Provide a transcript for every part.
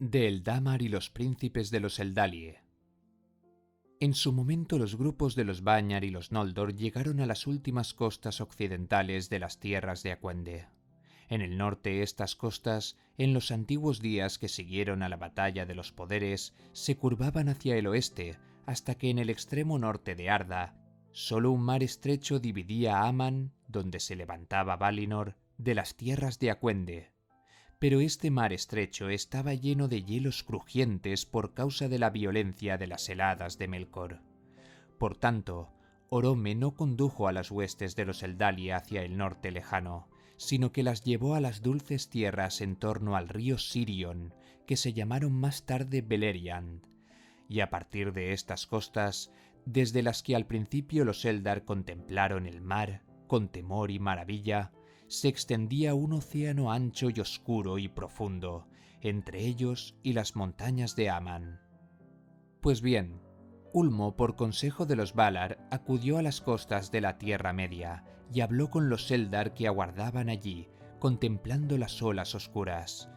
De Eldamar y los príncipes de los Eldalie. En su momento los grupos de los Vañar y los Noldor llegaron a las últimas costas occidentales de las tierras de Acuende. En el norte estas costas, en los antiguos días que siguieron a la batalla de los poderes, se curvaban hacia el oeste hasta que en el extremo norte de Arda, solo un mar estrecho dividía a Aman, donde se levantaba Valinor, de las tierras de Acuende. Pero este mar estrecho estaba lleno de hielos crujientes por causa de la violencia de las heladas de Melkor. Por tanto, Orome no condujo a las huestes de los Eldalia hacia el norte lejano, sino que las llevó a las dulces tierras en torno al río Sirion, que se llamaron más tarde Beleriand, y a partir de estas costas, desde las que al principio los Eldar contemplaron el mar, con temor y maravilla, se extendía un océano ancho y oscuro y profundo, entre ellos y las montañas de Aman. Pues bien, Ulmo, por consejo de los Valar, acudió a las costas de la Tierra Media y habló con los Eldar que aguardaban allí, contemplando las olas oscuras.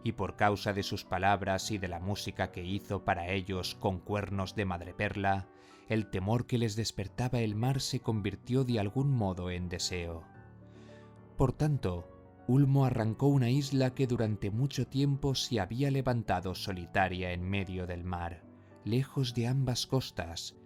Y por causa de sus palabras y de la música que hizo para ellos con cuernos de madreperla, el temor que les despertaba el mar se convirtió de algún modo en deseo. Por tanto, Ulmo arrancó una isla que durante mucho tiempo se había levantado solitaria en medio del mar, lejos de ambas costas,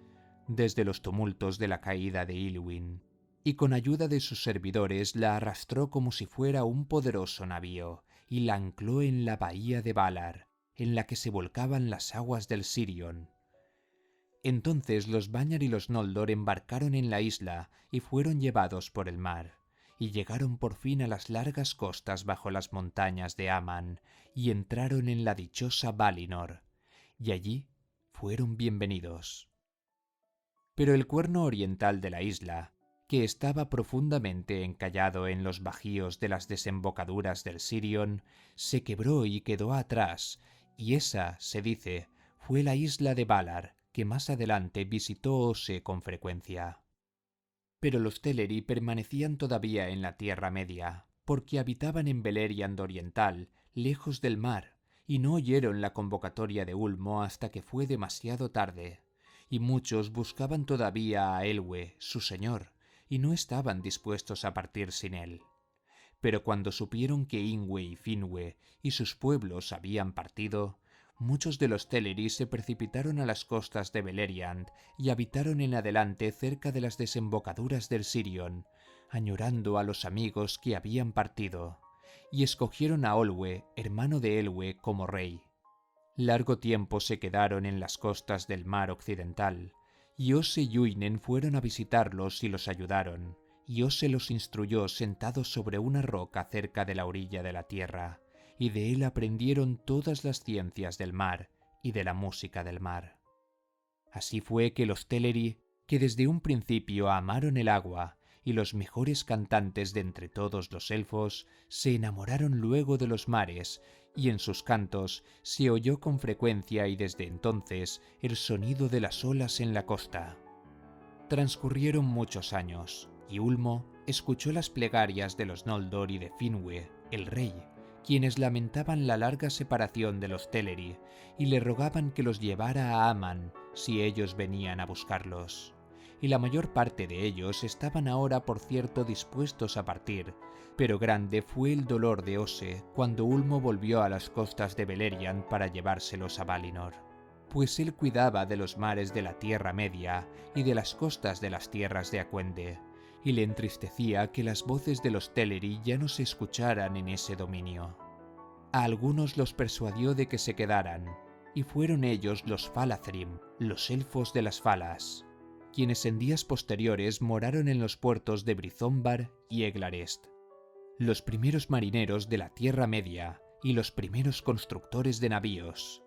desde los tumultos de la caída de Ilúin, y con ayuda de sus servidores la arrastró como si fuera un poderoso navío, y la ancló en la bahía de Valar, en la que se volcaban las aguas del Sirion. Entonces los Vañar y los Noldor embarcaron en la isla y fueron llevados por el mar, y llegaron por fin a las largas costas bajo las montañas de Aman, y entraron en la dichosa Valinor, y allí fueron bienvenidos. Pero el cuerno oriental de la isla, que estaba profundamente encallado en los bajíos de las desembocaduras del Sirion, se quebró y quedó atrás, y esa, se dice, fue la isla de Valar, que más adelante visitó Ose con frecuencia. Pero los Teleri permanecían todavía en la Tierra Media, porque habitaban en Beleriand Oriental, lejos del mar, y no oyeron la convocatoria de Ulmo hasta que fue demasiado tarde, y muchos buscaban todavía a Elwë, su señor, y no estaban dispuestos a partir sin él. Pero cuando supieron que Ingwe y Finwë y sus pueblos habían partido, muchos de los Teleri se precipitaron a las costas de Beleriand y habitaron en adelante cerca de las desembocaduras del Sirion, añorando a los amigos que habían partido, y escogieron a Olwë, hermano de Elwë, como rey. Largo tiempo se quedaron en las costas del mar occidental, y Ose y Uinen fueron a visitarlos y los ayudaron, y Ose los instruyó sentados sobre una roca cerca de la orilla de la tierra, y de él aprendieron todas las ciencias del mar y de la música del mar. Así fue que los Teleri, que desde un principio amaron el agua, y los mejores cantantes de entre todos los elfos, se enamoraron luego de los mares, y en sus cantos se oyó con frecuencia y desde entonces el sonido de las olas en la costa. Transcurrieron muchos años, y Ulmo escuchó las plegarias de los Noldor y de Finwë, el rey, quienes lamentaban la larga separación de los Teleri y le rogaban que los llevara a Aman si ellos venían a buscarlos. Y la mayor parte de ellos estaban ahora, por cierto, dispuestos a partir, pero grande fue el dolor de Ose cuando Ulmo volvió a las costas de Beleriand para llevárselos a Valinor, pues él cuidaba de los mares de la Tierra Media y de las costas de las tierras de Acuende, y le entristecía que las voces de los Teleri ya no se escucharan en ese dominio. A algunos los persuadió de que se quedaran, y fueron ellos los Falathrim, los elfos de las Falas, quienes en días posteriores moraron en los puertos de Brizombar y Eglarest, los primeros marineros de la Tierra Media y los primeros constructores de navíos.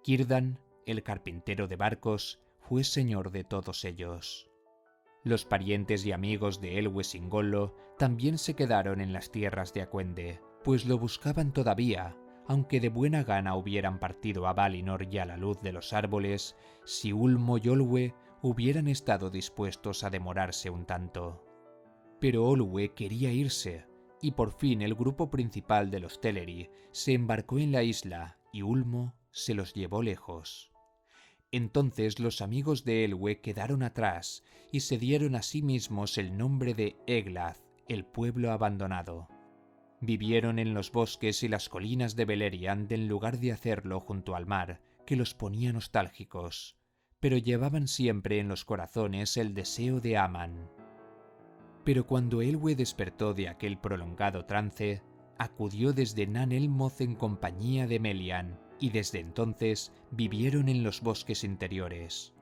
Círdan, el carpintero de barcos, fue señor de todos ellos. Los parientes y amigos de Elwë Singollo también se quedaron en las tierras de Acuende, pues lo buscaban todavía, aunque de buena gana hubieran partido a Valinor y a la luz de los árboles, si Ulmo y Olwë hubieran estado dispuestos a demorarse un tanto. Pero Olwë quería irse, y por fin el grupo principal de los Teleri se embarcó en la isla, y Ulmo se los llevó lejos. Entonces los amigos de Elwë quedaron atrás y se dieron a sí mismos el nombre de Eglath, el pueblo abandonado. Vivieron en los bosques y las colinas de Beleriand en lugar de hacerlo junto al mar, que los ponía nostálgicos, pero llevaban siempre en los corazones el deseo de Aman. Pero cuando Elwë despertó de aquel prolongado trance, acudió desde Nan Elmoth en compañía de Melian, y desde entonces vivieron en los bosques interiores.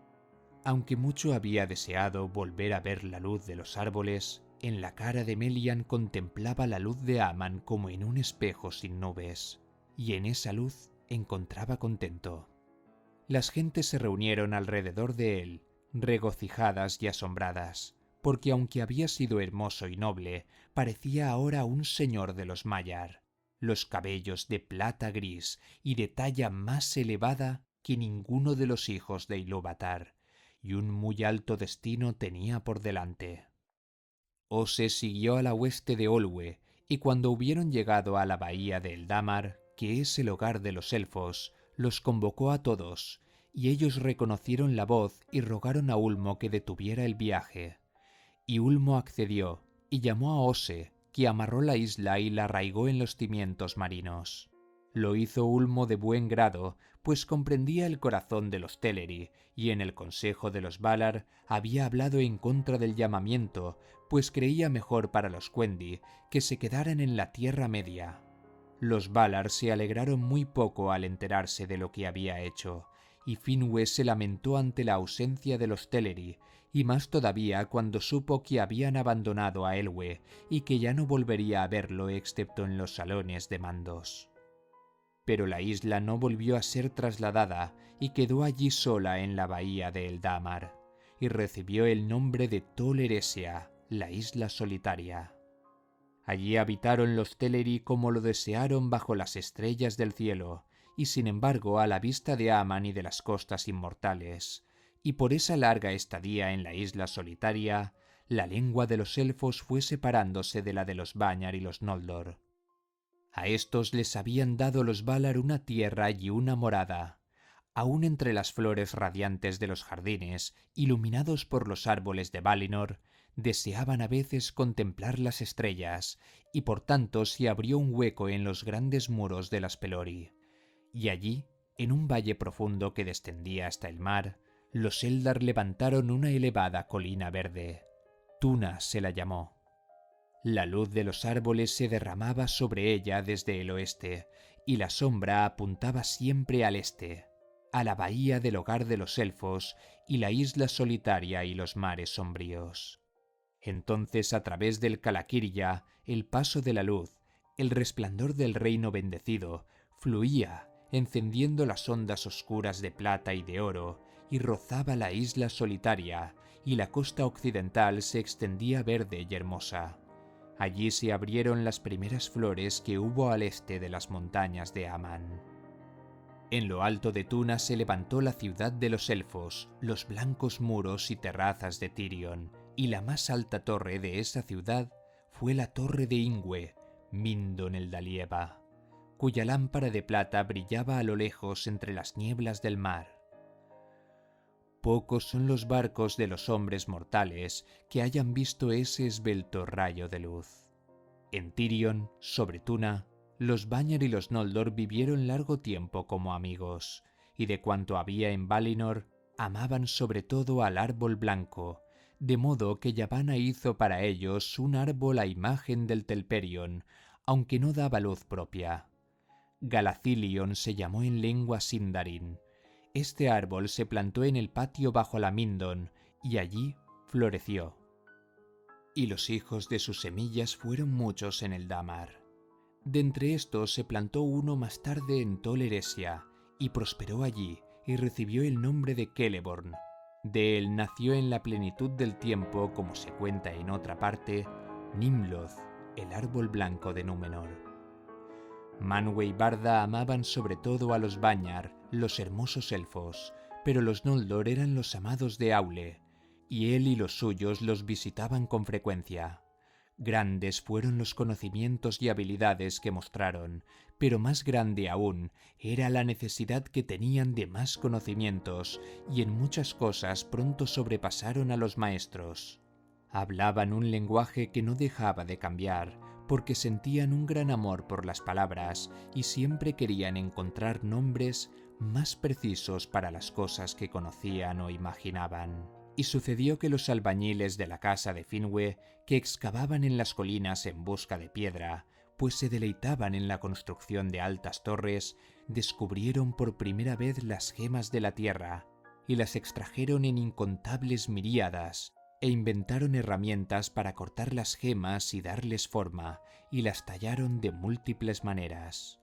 Aunque mucho había deseado volver a ver la luz de los árboles, en la cara de Melian contemplaba la luz de Aman como en un espejo sin nubes, y en esa luz encontraba contento. Las gentes se reunieron alrededor de él, regocijadas y asombradas, porque aunque había sido hermoso y noble, parecía ahora un señor de los Maiar, los cabellos de plata gris y de talla más elevada que ninguno de los hijos de Ilúvatar, y un muy alto destino tenía por delante. Ose siguió a la hueste de Olwë, y cuando hubieron llegado a la bahía de Eldamar, que es el hogar de los elfos, los convocó a todos, y ellos reconocieron la voz y rogaron a Ulmo que detuviera el viaje. Y Ulmo accedió, y llamó a Ose, que amarró la isla y la arraigó en los cimientos marinos. Lo hizo Ulmo de buen grado, pues comprendía el corazón de los Teleri, y en el consejo de los Valar había hablado en contra del llamamiento, pues creía mejor para los Quendi que se quedaran en la Tierra Media. Los Valar se alegraron muy poco al enterarse de lo que había hecho, y Finwë se lamentó ante la ausencia de los Teleri, y más todavía cuando supo que habían abandonado a Elwë y que ya no volvería a verlo excepto en los salones de mandos. Pero la isla no volvió a ser trasladada y quedó allí sola en la bahía de Eldamar, y recibió el nombre de Tol Eressëa, la isla solitaria. Allí habitaron los Teleri como lo desearon bajo las estrellas del cielo, y sin embargo a la vista de Aman y de las costas inmortales, y por esa larga estadía en la isla solitaria, la lengua de los elfos fue separándose de la de los Vanyar y los Noldor. A estos les habían dado los Valar una tierra y una morada. Aún entre las flores radiantes de los jardines, iluminados por los árboles de Valinor, deseaban a veces contemplar las estrellas, y por tanto se abrió un hueco en los grandes muros de las Pelori. Y allí, en un valle profundo que descendía hasta el mar, los Eldar levantaron una elevada colina verde. Tuna se la llamó. La luz de los árboles se derramaba sobre ella desde el oeste, y la sombra apuntaba siempre al este, a la bahía del hogar de los elfos y la isla solitaria y los mares sombríos. Entonces, a través del Calaquirya, el paso de la luz, el resplandor del reino bendecido, fluía, encendiendo las ondas oscuras de plata y de oro, y rozaba la isla solitaria, y la costa occidental se extendía verde y hermosa. Allí se abrieron las primeras flores que hubo al este de las montañas de Aman. En lo alto de Tuna se levantó la ciudad de los elfos, los blancos muros y terrazas de Tirion, y la más alta torre de esa ciudad fue la torre de Ingwë, Mindon el Dalieba, cuya lámpara de plata brillaba a lo lejos entre las nieblas del mar. Pocos son los barcos de los hombres mortales que hayan visto ese esbelto rayo de luz. En Tirion, sobre Tuna, los Vanyar y los Noldor vivieron largo tiempo como amigos, y de cuanto había en Valinor, amaban sobre todo al árbol blanco, de modo que Yavanna hizo para ellos un árbol a imagen del Telperion, aunque no daba luz propia. Galathilion se llamó en lengua Sindarin. Este árbol se plantó en el patio bajo la Mindon, y allí floreció. Y los hijos de sus semillas fueron muchos en Eldamar. De entre estos se plantó uno más tarde en Tol Eressëa, y prosperó allí, y recibió el nombre de Celeborn. De él nació en la plenitud del tiempo, como se cuenta en otra parte, Nimloth, el árbol blanco de Númenor. Manwë y Barda amaban sobre todo a los Vanyar, los hermosos elfos, pero los Noldor eran los amados de Aule, y él y los suyos los visitaban con frecuencia. Grandes fueron los conocimientos y habilidades que mostraron, pero más grande aún era la necesidad que tenían de más conocimientos, y en muchas cosas pronto sobrepasaron a los maestros. Hablaban un lenguaje que no dejaba de cambiar, porque sentían un gran amor por las palabras y siempre querían encontrar nombres más precisos para las cosas que conocían o imaginaban. Y sucedió que los albañiles de la casa de Finwë, que excavaban en las colinas en busca de piedra, pues se deleitaban en la construcción de altas torres, descubrieron por primera vez las gemas de la tierra, y las extrajeron en incontables miríadas, e inventaron herramientas para cortar las gemas y darles forma, y las tallaron de múltiples maneras.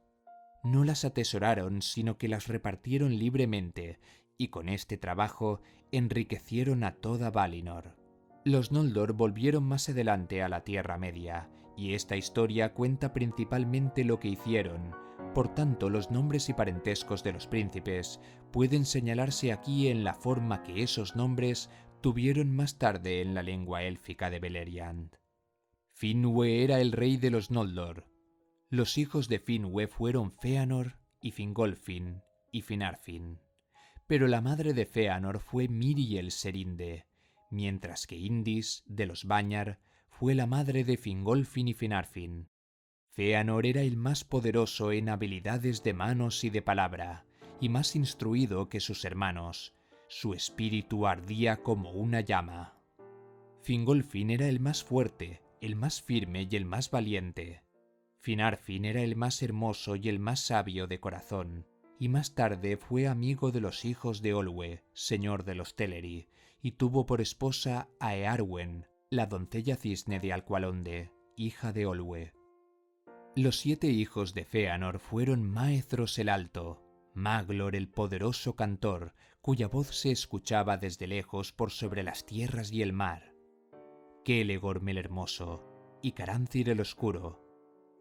No las atesoraron, sino que las repartieron libremente, y con este trabajo enriquecieron a toda Valinor. Los Noldor volvieron más adelante a la Tierra Media, y esta historia cuenta principalmente lo que hicieron. Por tanto, los nombres y parentescos de los príncipes pueden señalarse aquí en la forma que esos nombres tuvieron más tarde en la lengua élfica de Beleriand. Finwë era el rey de los Noldor. Los hijos de Finwë fueron Fëanor y Fingolfin y Finarfin. Pero la madre de Fëanor fue Miriel Serinde, mientras que Indis, de los Vanyar, fue la madre de Fingolfin y Finarfin. Fëanor era el más poderoso en habilidades de manos y de palabra, y más instruido que sus hermanos. Su espíritu ardía como una llama. Fingolfin era el más fuerte, el más firme y el más valiente. Finarfin era el más hermoso y el más sabio de corazón, y más tarde fue amigo de los hijos de Olwë, señor de los Teleri, y tuvo por esposa a Eärwen, la doncella cisne de Alqualondë, hija de Olwë. Los 7 hijos de Fëanor fueron Maethros el Alto, Maglor el poderoso cantor, cuya voz se escuchaba desde lejos por sobre las tierras y el mar, Celegorm el hermoso, y Caranthir el oscuro,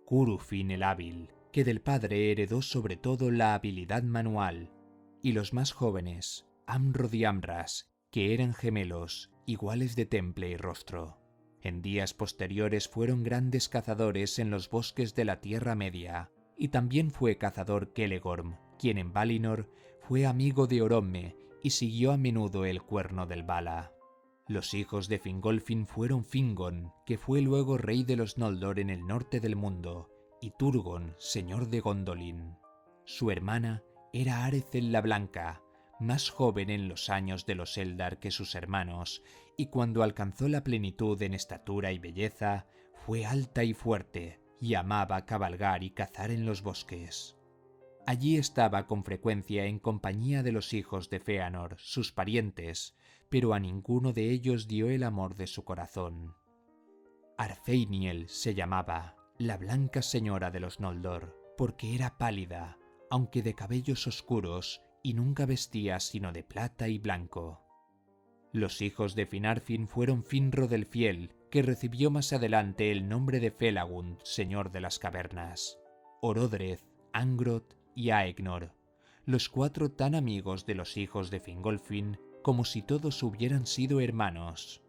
Curufin el hábil, que del padre heredó sobre todo la habilidad manual, y los más jóvenes, Amrod y Amras, que eran gemelos, iguales de temple y rostro. En días posteriores fueron grandes cazadores en los bosques de la Tierra Media, y también fue cazador Celegorm, quien en Valinor fue amigo de Oromme y siguió a menudo el cuerno del Vala. Los hijos de Fingolfin fueron Fingon, que fue luego rey de los Noldor en el norte del mundo, y Turgon, señor de Gondolin. Su hermana era Arethel la Blanca, más joven en los años de los Eldar que sus hermanos, y cuando alcanzó la plenitud en estatura y belleza, fue alta y fuerte, y amaba cabalgar y cazar en los bosques. Allí estaba con frecuencia en compañía de los hijos de Fëanor, sus parientes, pero a ninguno de ellos dio el amor de su corazón. Arfeiniel se llamaba, la blanca señora de los Noldor, porque era pálida, aunque de cabellos oscuros, y nunca vestía sino de plata y blanco. Los hijos de Finarfin fueron Finrod el Fiel, que recibió más adelante el nombre de Felagund, señor de las cavernas, Orodreth, Angrod y Aegnor, los 4 tan amigos de los hijos de Fingolfin como si todos hubieran sido hermanos.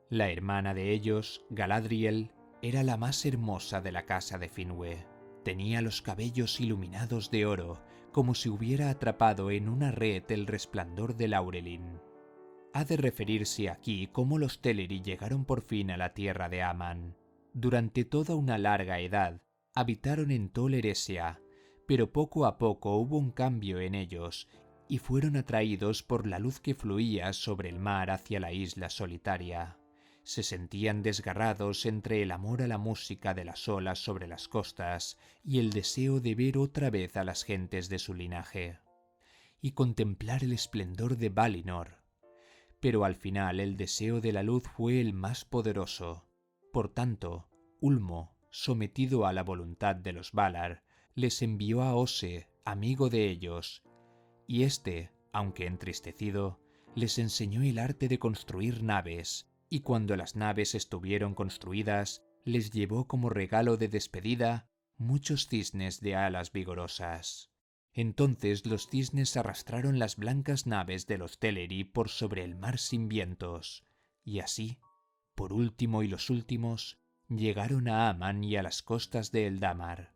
La hermana de ellos, Galadriel, era la más hermosa de la casa de Finwë. Tenía los cabellos iluminados de oro, como si hubiera atrapado en una red el resplandor de Laurelin. Ha de referirse aquí cómo los Teleri llegaron por fin a la tierra de Aman. Durante toda una larga edad habitaron en Tol Eressëa, pero poco a poco hubo un cambio en ellos y fueron atraídos por la luz que fluía sobre el mar hacia la isla solitaria. Se sentían desgarrados entre el amor a la música de las olas sobre las costas y el deseo de ver otra vez a las gentes de su linaje y contemplar el esplendor de Valinor. Pero al final el deseo de la luz fue el más poderoso. Por tanto, Ulmo, sometido a la voluntad de los Valar, les envió a Ose, amigo de ellos, y éste, aunque entristecido, les enseñó el arte de construir naves, y cuando las naves estuvieron construidas, les llevó como regalo de despedida muchos cisnes de alas vigorosas. Entonces los cisnes arrastraron las blancas naves de los Teleri por sobre el mar sin vientos, y así, por último y los últimos, llegaron a Aman y a las costas de Eldamar.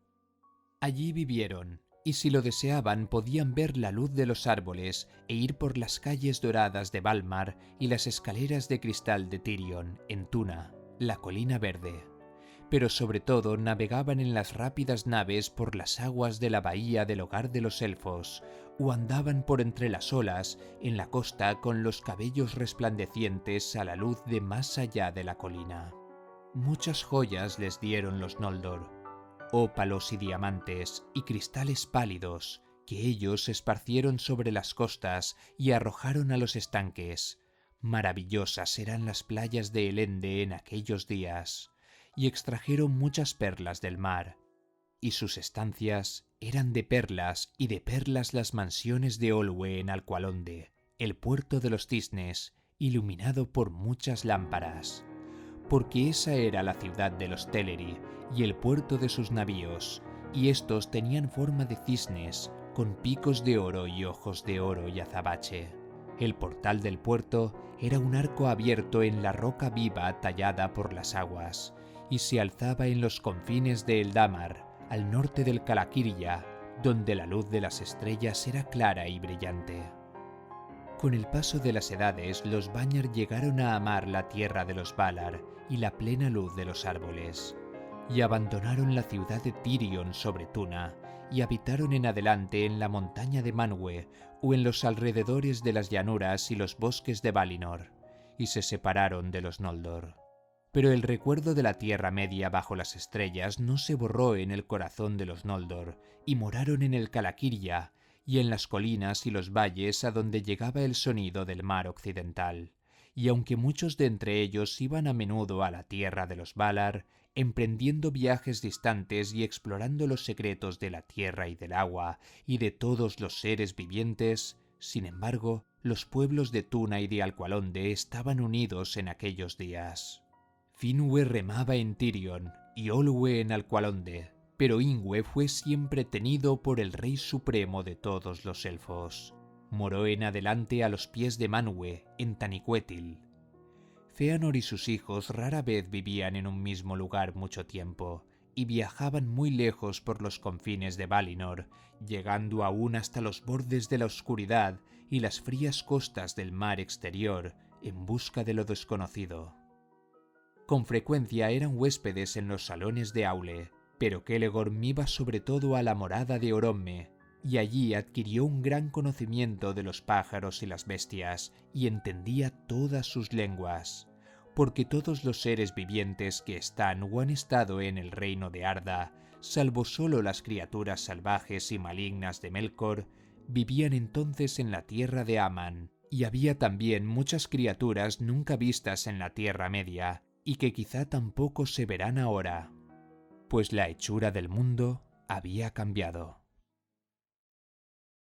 Allí vivieron, y si lo deseaban podían ver la luz de los árboles e ir por las calles doradas de Valmar y las escaleras de cristal de Tirion, en Tuna, la colina verde. Pero sobre todo navegaban en las rápidas naves por las aguas de la bahía del hogar de los elfos, o andaban por entre las olas en la costa con los cabellos resplandecientes a la luz de más allá de la colina. Muchas joyas les dieron los Noldor, ópalos y diamantes y cristales pálidos, que ellos esparcieron sobre las costas y arrojaron a los estanques. Maravillosas eran las playas de Elende en aquellos días, y extrajeron muchas perlas del mar, y sus estancias eran de perlas, y de perlas las mansiones de Olwe en Alqualonde, el puerto de los cisnes, iluminado por muchas lámparas, porque esa era la ciudad de los Teleri y el puerto de sus navíos, y estos tenían forma de cisnes, con picos de oro y ojos de oro y azabache. El portal del puerto era un arco abierto en la roca viva tallada por las aguas, y se alzaba en los confines de Eldamar, al norte del Calaquirya, donde la luz de las estrellas era clara y brillante. Con el paso de las edades, los Vanyar llegaron a amar la tierra de los Valar y la plena luz de los árboles, y abandonaron la ciudad de Tirion sobre Tuna, y habitaron en adelante en la montaña de Manwë o en los alrededores de las llanuras y los bosques de Valinor, y se separaron de los Noldor. Pero el recuerdo de la Tierra Media bajo las estrellas no se borró en el corazón de los Noldor, y moraron en el Calaquirya y en las colinas y los valles a donde llegaba el sonido del mar occidental. Y aunque muchos de entre ellos iban a menudo a la tierra de los Valar, emprendiendo viajes distantes y explorando los secretos de la tierra y del agua y de todos los seres vivientes, sin embargo, los pueblos de Tuna y de Alqualonde estaban unidos en aquellos días. Finwë remaba en Tirion y Olwë en Alqualonde, pero Ingwë fue siempre tenido por el rey supremo de todos los elfos. Moró en adelante a los pies de Manwë, en Taniquetil. Fëanor y sus hijos rara vez vivían en un mismo lugar mucho tiempo, y viajaban muy lejos por los confines de Valinor, llegando aún hasta los bordes de la oscuridad y las frías costas del mar exterior en busca de lo desconocido. Con frecuencia eran huéspedes en los salones de Aule, pero Celegorm iba sobre todo a la morada de Oromme, y allí adquirió un gran conocimiento de los pájaros y las bestias, y entendía todas sus lenguas, porque todos los seres vivientes que están o han estado en el reino de Arda, salvo solo las criaturas salvajes y malignas de Melkor, vivían entonces en la tierra de Aman, y había también muchas criaturas nunca vistas en la Tierra Media, y que quizá tampoco se verán ahora, pues la hechura del mundo había cambiado.